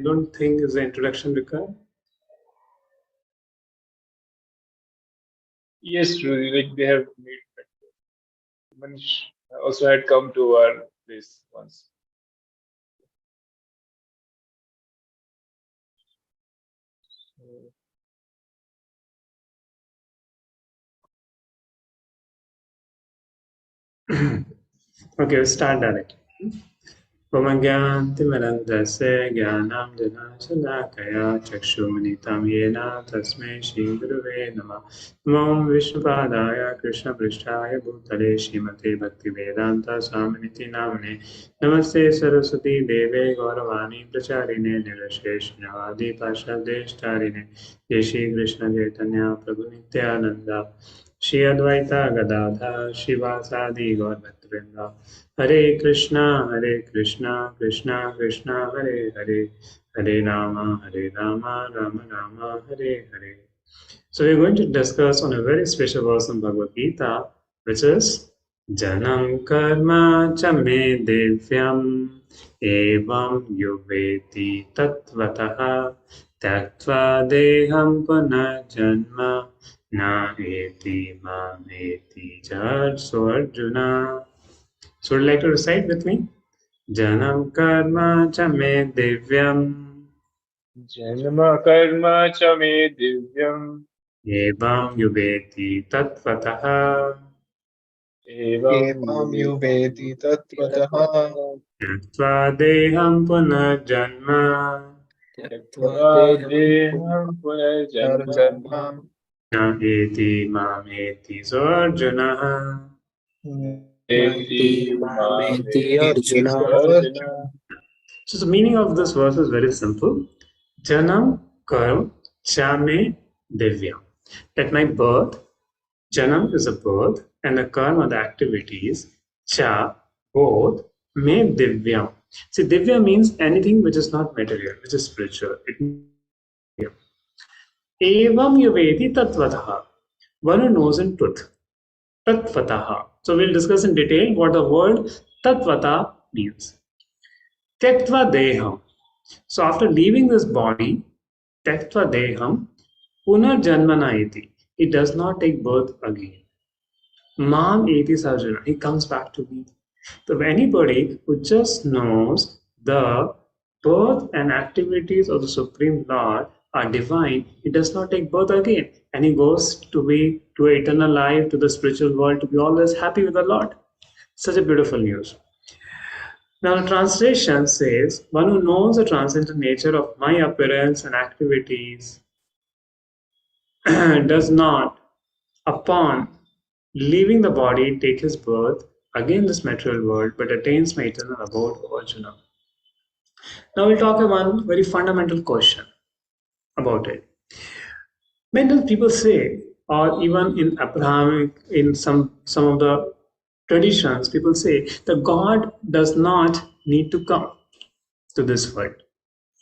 don't think is the introduction required. Yes, truly, like they have made Manish also had come to our place once. Okay, we'll start directly. Pamagyanthimirandasya jnanam janashalakaya chakshumanitam yena tasmai shri gurave namah. Namo Vishnupadaya Krishna Prishtaya Bhutale Srimate Bhaktivedanta Swaminiti Namane Namaste Saraswati Deve Gauravani Pracharine Nirashesh Navadi Pashadesh Jai Shri Krishna Chaitanya Prabhu Nityananda Shri Advaita Gadadha Shivasadi Gaur Bhaktavrinda Hare Krishna, Krishna Krishna, Hare Hare, Hare Rama, Rama Rama, Hare Hare. So we're going to discuss on a very special verse in Bhagavad Gita, which is Janam Karma Chame Devyam Evam Yuveti Tatvataha Taktva Deham Punajanma Na Eti Mameti Jar So Arjuna. So would you like to recite with me? Janam karma cha me divyam Janma karma cha me divyam evam yuveti tatvataha evam yuveti tatvataha yaktva deham punarjanma yaktva deham punarjanma na eti mameti so Arjuna. eti mameti Arjuna. So the meaning of this verse is very simple. Janam karma cha me divyam. At my birth, Janam is a birth, and the karma, the activities, cha, both, me divyam. See, divya means anything which is not material, which is spiritual. Evam yuveti tatvataha. One who knows in truth. Tatvataha. So we'll discuss in detail what the word tatvata means. Tektva deham. So after leaving this body, tektva deham, punarjanmana iti. It does not take birth again. Mam eti sarjana. He comes back to me. So anybody who just knows the birth and activities of the Supreme Lord are divine, he does not take birth again. And he goes to be to eternal life, to the spiritual world, to be always happy with the Lord. Such a beautiful news. Now, the translation says, one who knows the transcendental nature of my appearance and activities does not, upon leaving the body, take his birth again in this material world, but attains my eternal abode, O Arjuna. Now we'll talk about one very fundamental question about it. Many people say, or even in Abrahamic, in some of the traditions, people say that God does not need to come to this world,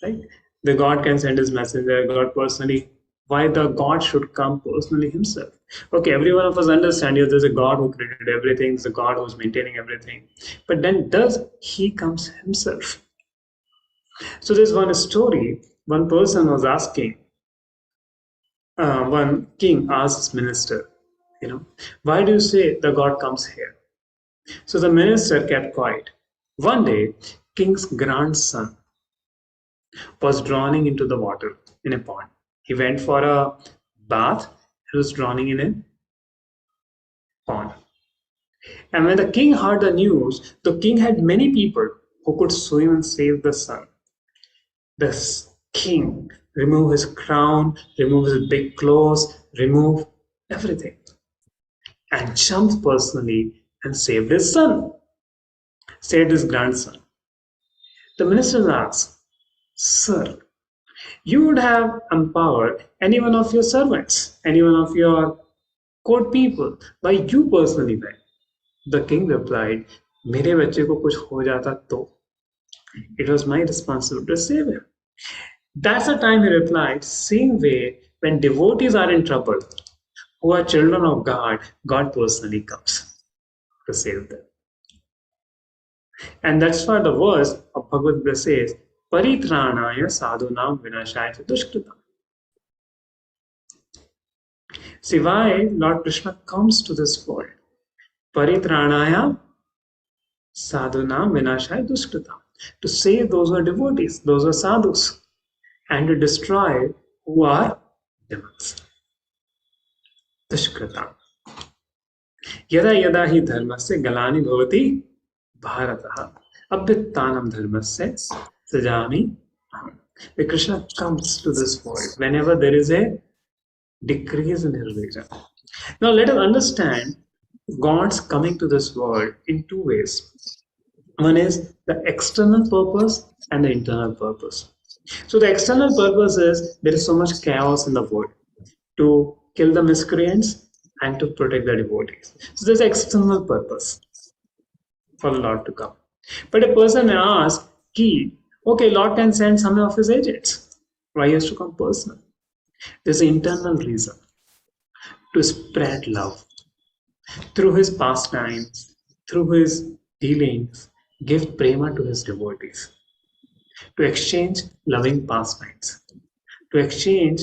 right? The God can send his messenger, God personally. Why the God should come personally himself? Okay, every one of us understand, yes, there's a God who created everything, there's a God who's maintaining everything. But then does he comes himself? So there's one story, one person was asking, one king asked his minister, why do you say the God comes here? So the minister kept quiet. One day, king's grandson was drowning into the water in a pond. He went for a bath and was drowning in a pond. And when the king heard the news, the king had many people who could swim and save the son. The king removed his crown, removed his big clothes, removed everything, and jumped personally and saved his son, saved his grandson. The minister asked, Sir, you would have empowered any one of your servants, any one of your court people, by you personally went. The king replied, मेरे बच्चे को कुछ हो जाता तो. It was my responsibility to save him. That's the time he replied, same way, when devotees are in trouble, who are children of God, God personally comes to save them. And that's why the verse of Bhagavad Gita says, Paritranaya sadhunam vinashaya dushkrita. See why Lord Krishna comes to this world. Paritranaya sadhunam vinashaya dushkrita. To save those who are devotees, those who are sadhus, and to destroy who are demons. Dushkrita. Yada yada hi dharmasya galani bhavati bharataha abhyattanam dharmasya sajami aham. The Krishna comes to this world whenever there is a decrease in religion. Now let us understand God's coming to this world in two ways. One is the external purpose and the internal purpose. So the external purpose is there is so much chaos in the world to kill the miscreants and to protect the devotees. So there's external purpose for the Lord to come. But a person may ask, okay, Lord can send some of his agents. Why he has to come personally? There's an internal reason to spread love. Through his pastimes, through his dealings, give prema to his devotees. To exchange loving pastimes. To exchange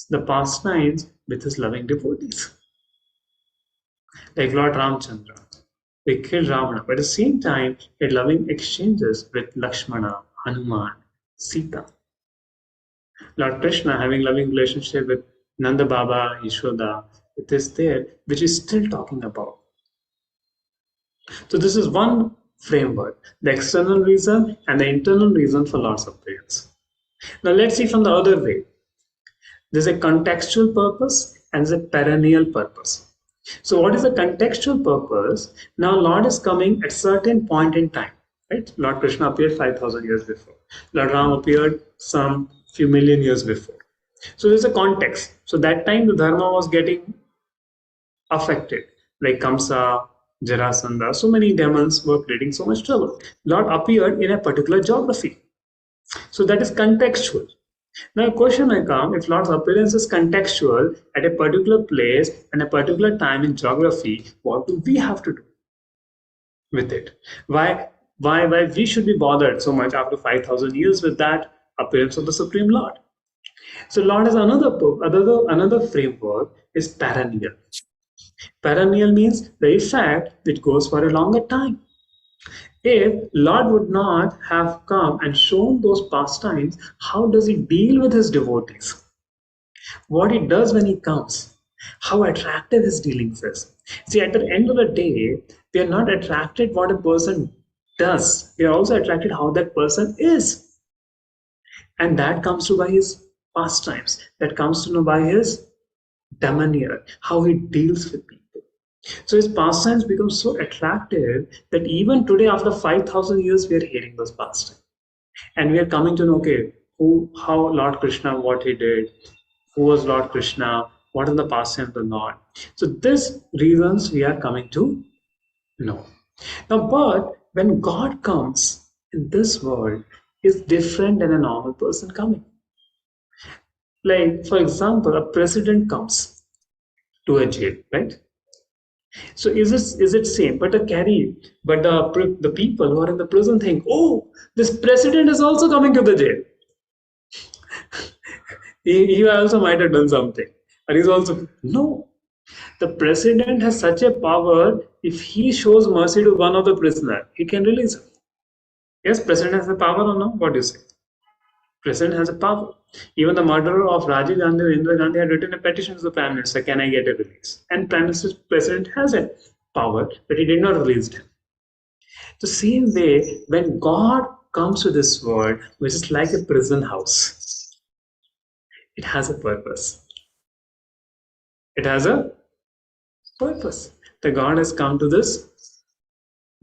the pastimes with his loving devotees. Like Lord Ramchandra. They killed Ravana, but at the same time, he had loving exchanges with Lakshmana, Hanuman, Sita. Lord Krishna having loving relationship with Nanda Baba, Yashoda, it is there, which is still talking about. So this is one framework, the external reason and the internal reason for Lord's appearance. Now let's see from the other way. There's a contextual purpose and there's a perennial purpose. So what is the contextual purpose? Now Lord is coming at certain point in time, right? Lord Krishna appeared 5,000 years before. Lord Ram appeared some few million years before. So there's a context. So that time the dharma was getting affected, like Kamsa, Jarasandha, so many demons were creating so much trouble. Lord appeared in a particular geography. So that is contextual. Now a question may come, if Lord's appearance is contextual at a particular place and a particular time in geography, what do we have to do with it? Why we should be bothered so much after 5,000 years with that appearance of the Supreme Lord? So Lord has another framework is perennial. Perennial means the effect which goes for a longer time. If Lord would not have come and shown those pastimes, how does he deal with his devotees? What he does when he comes? How attractive his dealings is. See, at the end of the day, we are not attracted what a person does. We are also attracted how that person is. And that comes to by his pastimes. That comes to know by his demeanor, how he deals with people. So his pastimes become so attractive that even today, after 5,000 years, we are hearing those pastimes. And we are coming to know, okay, how Lord Krishna, what he did, who was Lord Krishna, what are the pastimes of the Lord. So these reasons we are coming to know. Now, but when God comes in this world, is different than a normal person coming. Like, for example, a president comes to a jail, right? So is it same? But the people who are in the prison think, oh, this president is also coming to the jail. he also might have done something, and he's also no. The president has such a power. If he shows mercy to one of the prisoner, he can release him. Yes, president has the power or no? What do you say? President has a power. Even the murderer of Rajiv Gandhi or Indira Gandhi had written a petition to the Prime Minister, can I get a release? And President has a power, but he did not release him. The same way, when God comes to this world, which is like a prison house, it has a purpose. It has a purpose. The God has come to this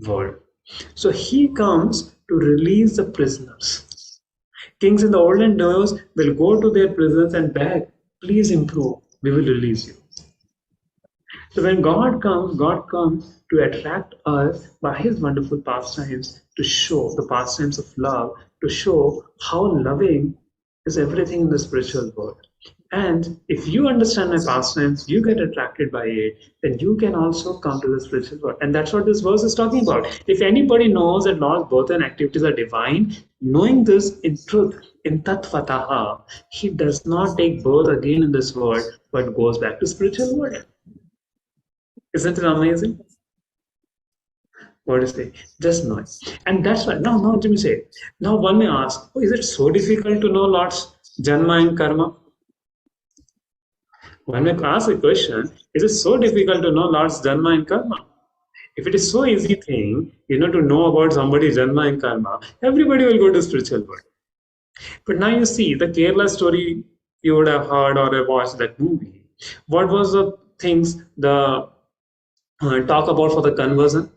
world. So he comes to release the prisoners. Kings in the olden days will go to their prisons and beg, please improve, we will release you. So when God comes to attract us by his wonderful pastimes, to show the pastimes of love, to show how loving is everything in the spiritual world. And if you understand my pastimes, you get attracted by it, then you can also come to the spiritual world. And that's what this verse is talking about. If anybody knows that Lord's birth and activities are divine, knowing this in truth, in Tatvataha, he does not take birth again in this world, but goes back to spiritual world. Isn't it amazing? What is it? Just know it. And that's why, now let me say, now one may ask, oh, is it so difficult to know Lord's Janma and Karma? One may ask a question, is it so difficult to know Lord's Janma and Karma? If it is so easy thing, to know about somebody's Janma and Karma, everybody will go to spiritual world. But now you see, the Kerala story, you would have heard or have watched that movie. What was the things the talk about for the conversion?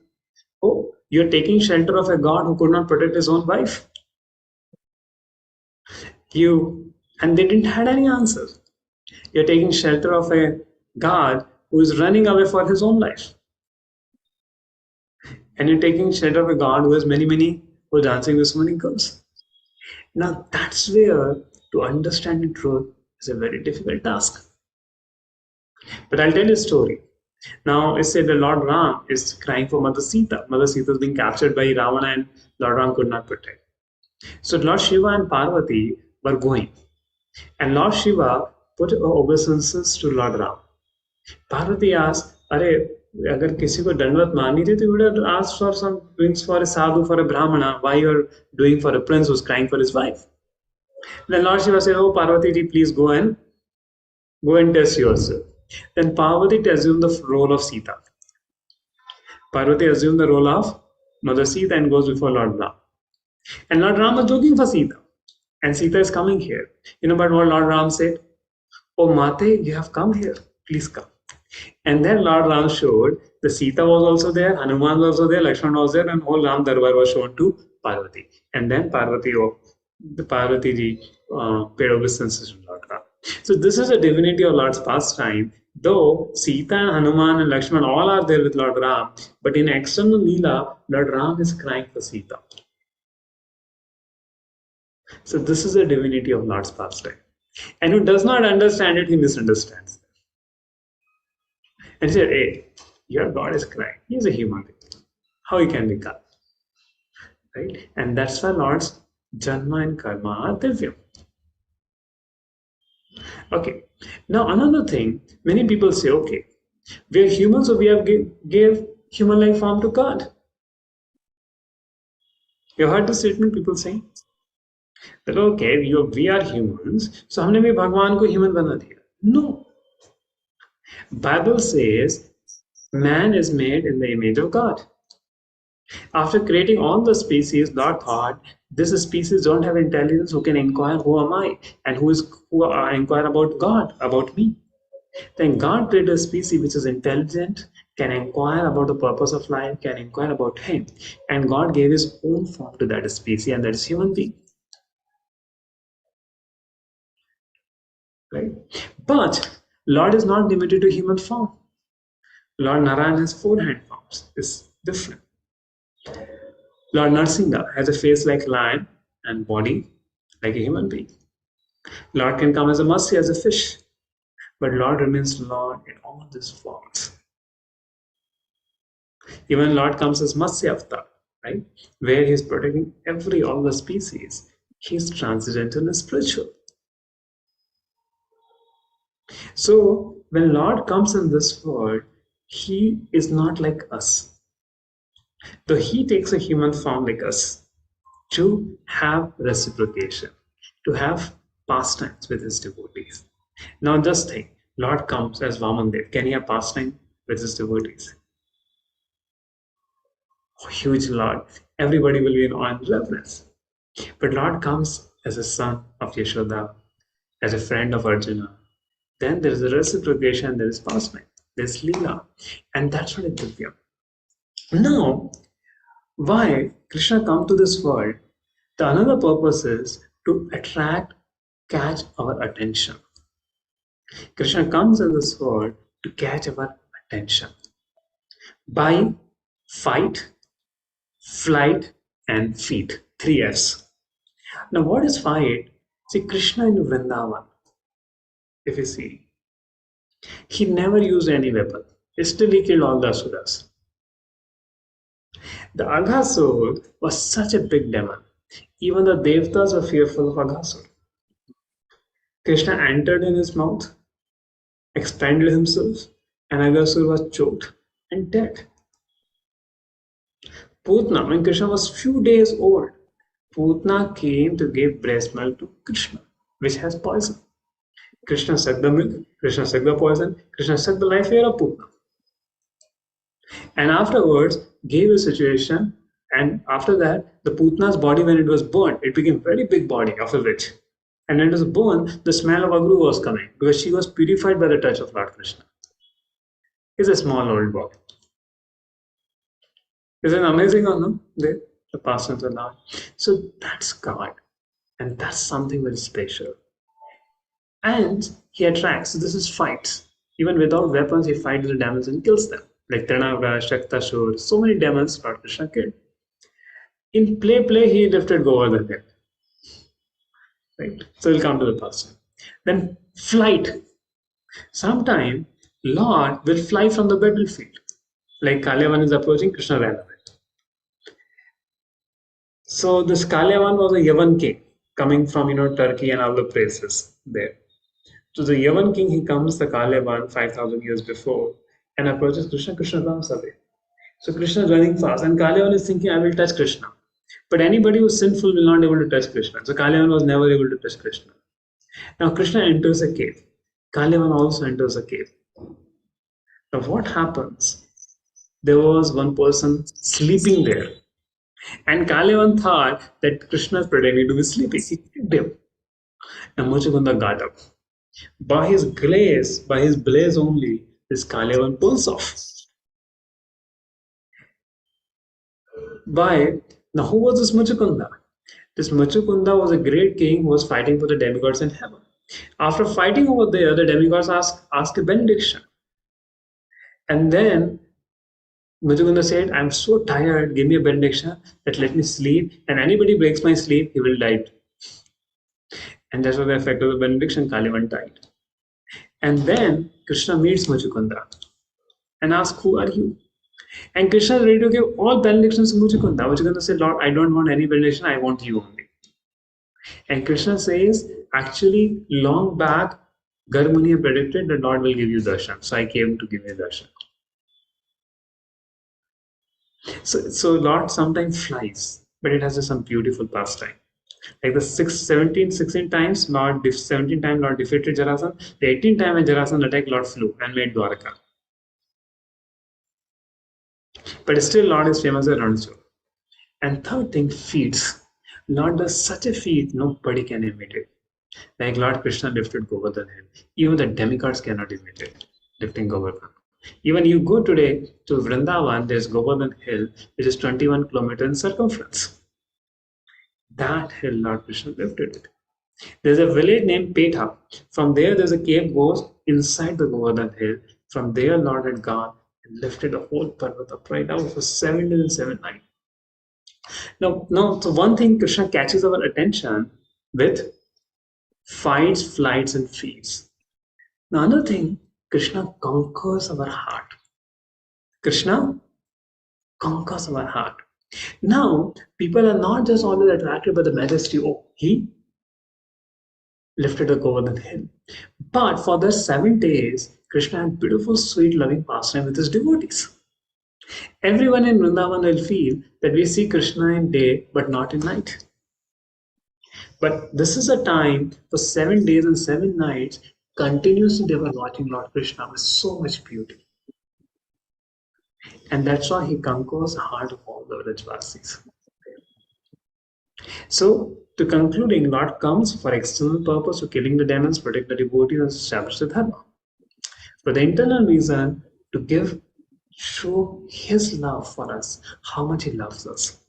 Oh, you're taking shelter of a god who could not protect his own wife. And they didn't had any answers. You're taking shelter of a god who is running away for his own life. And you're taking shelter of a god who has who's dancing with so many girls. Now that's where to understand the truth is a very difficult task. But I'll tell you a story. Now it said the Lord Ram is crying for Mother Sita. Mother Sita is being captured by Ravana and Lord Ram could not protect. So Lord Shiva and Parvati were going. And Lord Shiva put obeisances to Lord Ram. Parvati asked, अगर किसी को दंडवत मारनी थी, you would have asked for some doings for a sadhu, for a brahmana. Why you are doing for a prince who's crying for his wife? Then Lord Shiva said, oh Parvati ji, please go and test yourself. Then Parvati assumed the role of Sita. Parvati assumed the role of Mother Sita and goes before Lord Ram. And Lord Ram was looking for Sita. And Sita is coming here. But what Lord Ram said? Oh Mate, you have come here. Please come. And then Lord Ram showed the Sita was also there, Hanuman was also there, Lakshman was there, and whole Ram Darbar was shown to Parvati. And then Parvati ji paid obeisances to Lord Ram. So this is a divinity of Lord's pastime. Though Sita and Hanuman and Lakshman all are there with Lord Ram, but in external Leela, Lord Ram is crying for Sita. So this is a divinity of Lord's pastime. And who does not understand it, he misunderstands. And he said, hey, your God is crying. He is a human being. How he can be God? Right? And that's why Lord's Janma and Karma are Divya. Okay. Now another thing, many people say, okay, we are humans, so we have gave human-like form to God. You heard the statement people saying? That okay, we are humans, so हमने भी भगवान को human बना दिया. No. Bible says man is made in the image of God. After creating all the species, God thought this species don't have intelligence who can inquire who am I and who inquire about God, about me. Then God created a species which is intelligent, can inquire about the purpose of life, can inquire about him. And God gave his own form to that species, and that is human being. Right? But Lord is not limited to human form. Lord Narayan has 4 hand forms. It's different. Lord Narsinga has a face like lion and body like a human being. Lord can come as a Matsya, as a fish. But Lord remains Lord in all these forms. Even Lord comes as Matsya Avatar, right? Where he is protecting all the species. He is transcendental and spiritual. So when Lord comes in this world, he is not like us. Though he takes a human form like us to have reciprocation, to have pastimes with his devotees. Now just think, Lord comes as Vamandev. Can he have pastime with his devotees? Oh, huge Lord. Everybody will be in awe and reverence. But Lord comes as a son of Yashoda, as a friend of Arjuna. Then there is a reciprocation, there is pastime, there is Leela. And that's what is Divya. Now, why Krishna come to this world? The another purpose is to catch our attention. Krishna comes in this world to catch our attention by fight, flight, and feed. 3 Fs. Now, what is fight? See, Krishna in Vrindavan, if you see, he never used any weapon. Still, he killed all the asuras. The Aghasur was such a big demon. Even the Devtas were fearful of Aghasur. Krishna entered in his mouth, expanded himself, and Aghasur was choked and dead. Putna, when Krishna was few days old, Putna came to give breast milk to Krishna, which has poison. Krishna sucked the milk, Krishna sucked the poison, Krishna sucked the life air of Putna. And afterwards, gave a situation, and after that, the Putna's body, when it was burned, it became a very big body, after which. And when it was burned, the smell of Agru was coming, because she was purified by the touch of Lord Krishna. He's a small old boy. Isn't it amazing or no? The pastimes of Lord. So that's God. And that's something very special. And he attracts. So this is fights. Even without weapons, he fights the demons and kills them. Like Trinavra, Shaktasur, so many demons Lord Krishna killed. In play, he lifted Govardhan hill. Right? So we'll come to the past. Then flight. Sometime Lord will fly from the battlefield. Like Kalyavan is approaching, Krishna ran away. So this Kalyavan was a Yavan king coming from Turkey and other places there. So the Yavan king, he comes, the Kalyavan, 5,000 years before, and approaches Krishna. Krishna runs away. So Krishna is running fast, and Kalyavan is thinking, I will touch Krishna. But anybody who is sinful will not be able to touch Krishna. So Kalyavan was never able to touch Krishna. Now Krishna enters a cave. Kalyavan also enters a cave. Now what happens? There was one person sleeping there. And Kalyavan thought that Krishna is pretending to be sleeping. He kicked him. And Muchukunda got up. By his grace, by his blaze only, this Kalyavan pulls off. Now who was this Muchukunda? This Muchukunda was a great king who was fighting for the demigods in heaven. After fighting over there, the demigods asked a benediction. And then Muchukunda said, I'm so tired, give me a benediction that let me sleep, and anybody breaks my sleep, he will die. And that was the effect of the benediction. Kalyavan died. And then Krishna meets Muchukunda and asks, who are you? And Krishna is ready to give all benedictions to Muchukunda. Muchukunda said, Lord, I don't want any benediction, I want you only. And Krishna says, actually, long back, Garmuni predicted that Lord will give you darshan. So I came to give you darshan. So Lord sometimes flies, but it has some beautiful pastime. Like the 16 times Lord defeated Jarasandha. The 18th time when Jarasandha attacked, Lord flew and made Dwarka. But still Lord is famous at Rancho. And third thing, feats. Lord does such a feat, nobody can imitate. Like Lord Krishna lifted Govardhan hill. Even the demigods cannot imitate lifting Govardhan. Even you go today to Vrindavan, there's Govardhan hill, which is 21 kilometers in circumference. That hill Lord Krishna lifted it. There's a village named Petha. From there, there's a cave goes inside the Govardhan hill. From there, Lord had gone and lifted the whole Parvat upright out for 7 days and 7 nights. Now, so one thing Krishna catches our attention with fights, flights, and feats. Now, another thing, Krishna conquers our heart. Krishna conquers our heart. Now, people are not just always attracted by the majesty. Oh, he lifted the Govardhan hill. But for the 7 days, Krishna had beautiful, sweet, loving pastime with his devotees. Everyone in Vrindavan will feel that we see Krishna in day, but not in night. But this is a time for 7 days and 7 nights, continuously they were watching Lord Krishna with so much beauty. And that's why he conquers the heart of all the Vrajvasis. So, to concluding, Lord comes for external purpose of killing the demons, protect the devotees, and establish the dharma. For the internal reason, to show his love for us, how much he loves us.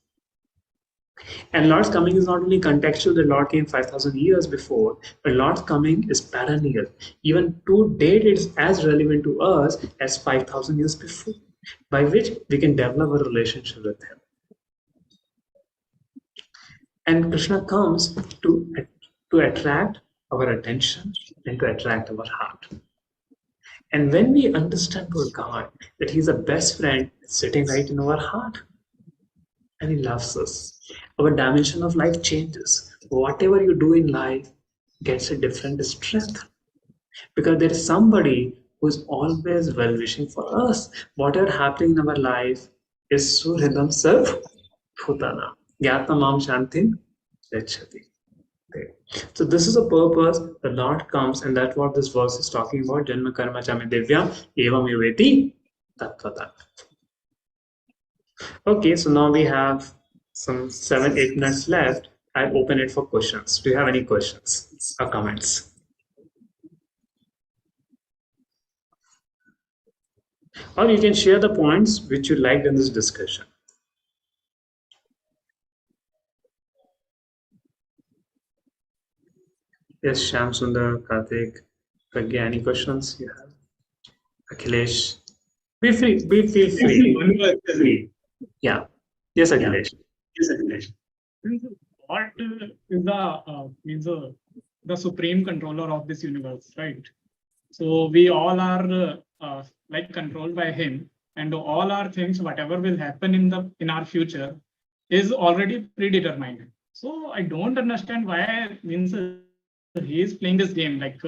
And Lord's coming is not only contextual, the Lord came 5,000 years before, but Lord's coming is perennial. Even to date, it's as relevant to us as 5,000 years before, by which we can develop a relationship with him. And Krishna comes to to attract our attention and to attract our heart. And when we understand our God, that He's a best friend sitting right in our heart, and He loves us, our dimension of life changes. Whatever you do in life gets a different strength because there is somebody who is always well wishing for us. Whatever happening in our life is Surhidam Sarv Bhutana. Gyatmam Shantin Gachati. Okay. So this is a purpose the Lord comes, and that's what this verse is talking about. Janma karma chami devyam evam yuveti tattvata. Okay, so now we have some 7-8 minutes left. I open it for questions. Do you have any questions or comments? Or you can share the points which you liked in this discussion. Yes, Shyam Sundar, Karthik, Pragya, any questions you have? Akhilesh, feel free. Yeah. Yes, Akhilesh. What is the supreme controller of this universe, right? So we all are like controlled by him, and all our things, whatever will happen in our future, is already predetermined. So I don't understand why he is playing this game. Like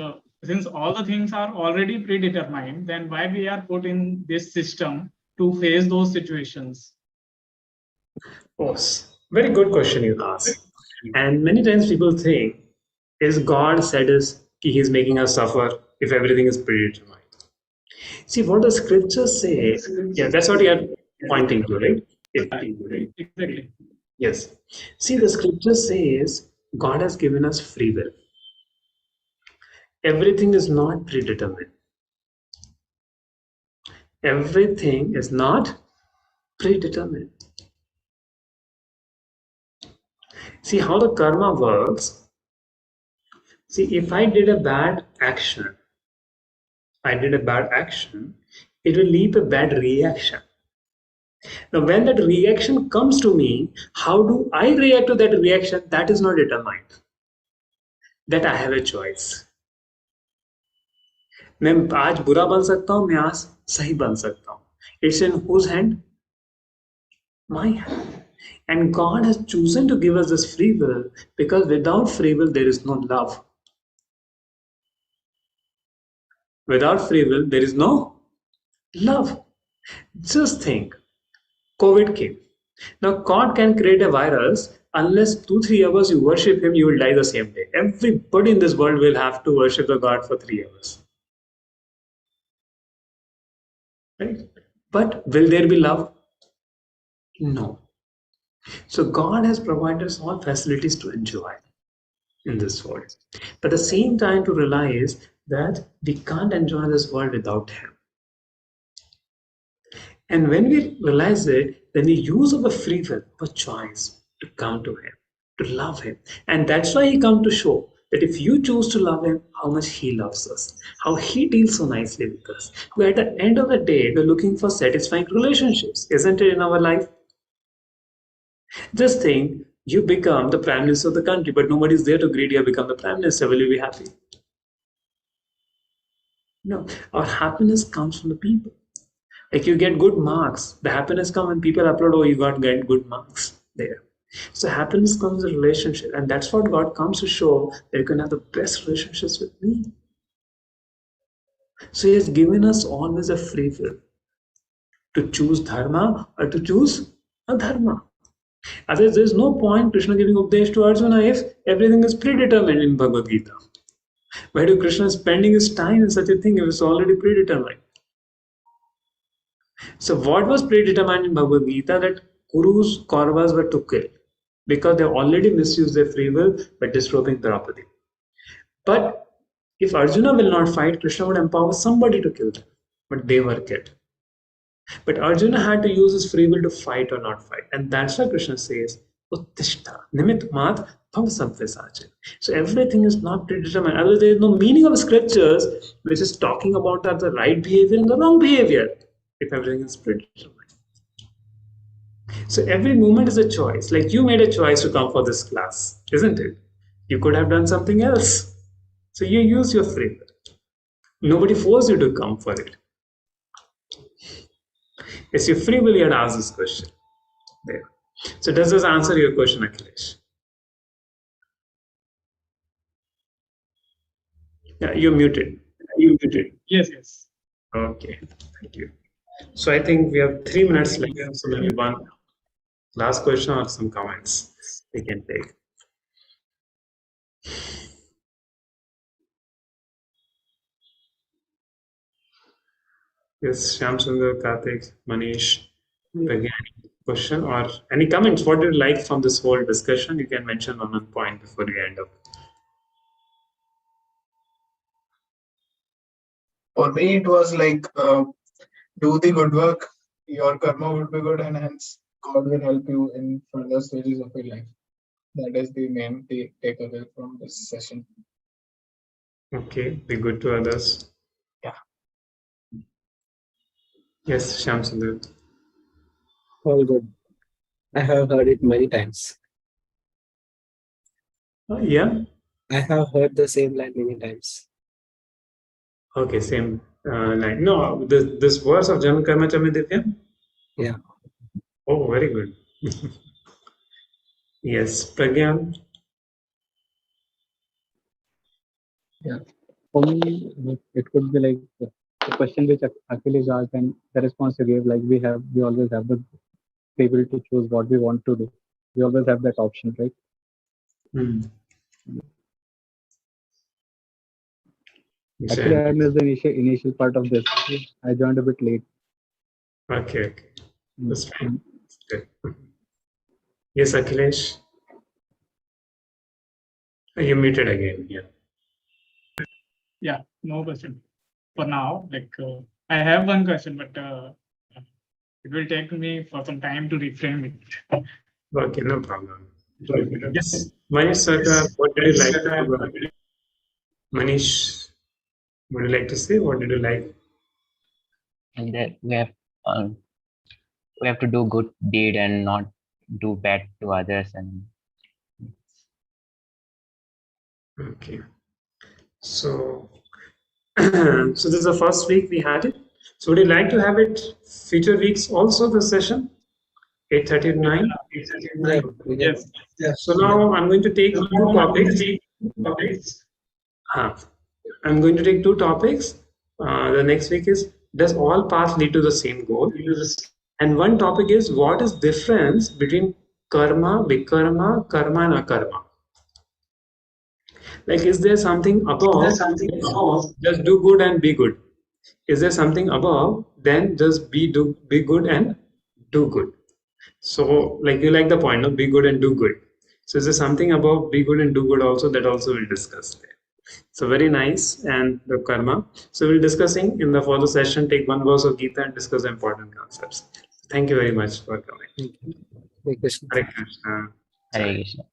since all the things are already predetermined, then why we are put in this system to face those situations? Oh, very good question you asked. And many times people think, is God said is He's making us suffer if everything is predetermined? See what the scriptures say. Yeah, that's what you are pointing to, right? Exactly. Yes. See, the scripture says God has given us free will. Everything is not predetermined. Everything is not predetermined. See how the karma works. See, if I did a bad action, it will leave a bad reaction. Now, when that reaction comes to me, how do I react to that reaction? That is not determined. That I have a choice. मैं आज बुरा बन सकता हूं, मैं आज सही बन सकता हूं. It's in whose hand? My hand. And God has chosen to give us this free will because without free will, there is no love. Without free will, there is no love. Just think, COVID came. Now, God can create a virus. Unless 2-3 hours you worship Him, you will die the same day. Everybody in this world will have to worship the God for 3 hours. Right? But will there be love? No. So God has provided us all facilities to enjoy in this world. But at the same time to realize that we can't enjoy this world without Him. And when we realize it, then we use our free will, our choice to come to Him, to love Him. And that's why He come to show that if you choose to love Him, how much He loves us, how He deals so nicely with us. But at the end of the day, we're looking for satisfying relationships, isn't it, in our life? Just think, you become the Prime Minister of the country, but nobody's there to greet you become the Prime Minister. Will you be happy? No. Our happiness comes from the people. Like you get good marks. The happiness comes when people upload, oh, you got good marks there. So happiness comes in relationship. And that's what God comes to show, that you can have the best relationships with me. So He has given us always a free will to choose dharma or to choose adharma. Otherwise, there's no point Krishna giving Upadesh to Arjuna if everything is predetermined in Bhagavad Gita. Why do Krishna spending his time in such a thing if it's already predetermined? So what was predetermined in Bhagavad Gita? That Kurus, Kauravas were to kill because they already misused their free will by disturbing Draupadi. But if Arjuna will not fight, Krishna would empower somebody to kill them. But they were killed. But Arjuna had to use his free will to fight or not fight. And that's why Krishna says, Uttishta, nimit mat, so everything is not predetermined. Otherwise, there is no meaning of scriptures which is talking about the right behavior and the wrong behavior if everything is predetermined. So every moment is a choice. Like you made a choice to come for this class, isn't it? You could have done something else. So you use your free will. Nobody forced you to come for it. It's your free will you had asked this question. There. So does this answer your question, Akhilesh? Yeah, you're muted. You muted. Yes, yes. Okay, thank you. So I think we have 3 minutes left. So maybe one last question or some comments we can take. Yes, Shyam Sundar, Karthik, Manish, again, question or any comments? What do you like from this whole discussion? You can mention one point before we end up. For me, it was like do the good work, your karma would be good, and hence God will help you in further stages of your life. That is the main takeaway from this session. Okay, be good to others. Yeah. Yes, Shyam Sundar. All good. I have heard it many times. Yeah. I have heard the same line many times. Okay, same line. No, this verse of Janam Karma Chame Divya? Yeah. Oh, very good. Yes, Pragyan. For me, it could be like the question which Achilles asked and the response you gave, like we always have the ability to choose what we want to do. We always have that option, right? Hmm. Actually, I missed the initial part of this. I joined a bit late. Okay, okay. That's Mm. fine. Good. Yes, Akhilesh. You muted again. Yeah. Yeah, no question. For now, like I have one question, but it will take me for some time to reframe it. Okay, no problem. Yes, Manish Sarkar, what did you like to cover? Manish, would you like to say what did you like? And that we have to do good deed and not do bad to others. And Okay. So, so this is the first week we had it. So would you like to have it future weeks also, the session? 8:30 to 9? Yeah, we can- Yes. So now I'm going to take two topics. I'm going to take two topics. The next week is, does all paths lead to the same goal? And one topic is, what is difference between karma, vikarma, karma and akarma? Like, is there something above? Just do good and be good. Is there something above? Then just be good and do good. So, like you like the point, no? Be good and do good. So, is there something above be good and do good also? That also we'll discuss there. So very nice, and the karma. So we'll discussing in the further session. Take one verse of Gita and discuss the important concepts. Thank you very much for coming. Hare Krishna. Hare Krishna. Hare Krishna.